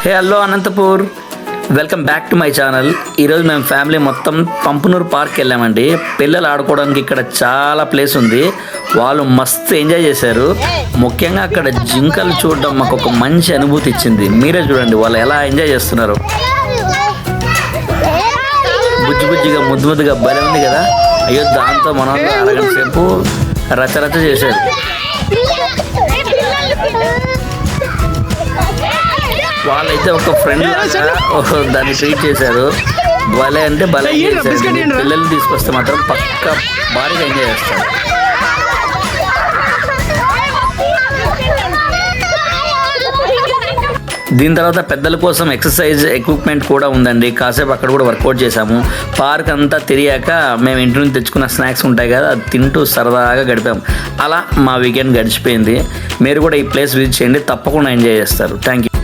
Hello Anantapur, welcome back to my channel. ఈరోజు మేము family మొత్తం పంపునూరు పార్క్ వెళ్ళామండి. పిల్లలు ఆడుకోవడానికి ఇక్కడ చాలా ప్లేస్ ఉంది. వాళ్ళు మస్తు ఎంజాయ్ చేశారు. ముఖ్యంగా అక్కడ జింకలు చూడడం మాకు ఒక మంచి అనుభూతి ఇచ్చింది. మీరే చూడండి వాళ్ళు ఎలా ఎంజాయ్ చేస్తున్నారు. బుజ్జి బుజ్జిగా ముద్దు ముద్దుగా భలే ఉంది కదా. అయ్యో, దాంతో మనం అరగంట సేపు రచరచ చేశారు. వాళ్ళైతే ఒక ఫ్రెండ్ దాన్ని ట్రీట్ చేశారు. భలే అంటే భలే చేశారు. పిల్లల్ని తీసుకొస్తే మాత్రం పక్క భారీగా ఎంజాయ్ చేస్తారు. దీని తర్వాత పెద్దల కోసం ఎక్సర్సైజ్ ఎక్విప్మెంట్ కూడా ఉందండి. కాసేపు అక్కడ కూడా వర్కౌట్ చేసాము. పార్క్ అంతా తిరిగాక మేము ఇంటి నుంచి తెచ్చుకున్న స్నాక్స్ ఉంటాయి కదా, అది తింటూ సరదాగా గడిపాము. అలా మా వీకెండ్ గడిచిపోయింది. మీరు కూడా ఈ ప్లేస్ విజిట్ చేయండి, తప్పకుండా ఎంజాయ్ చేస్తారు. Thank you.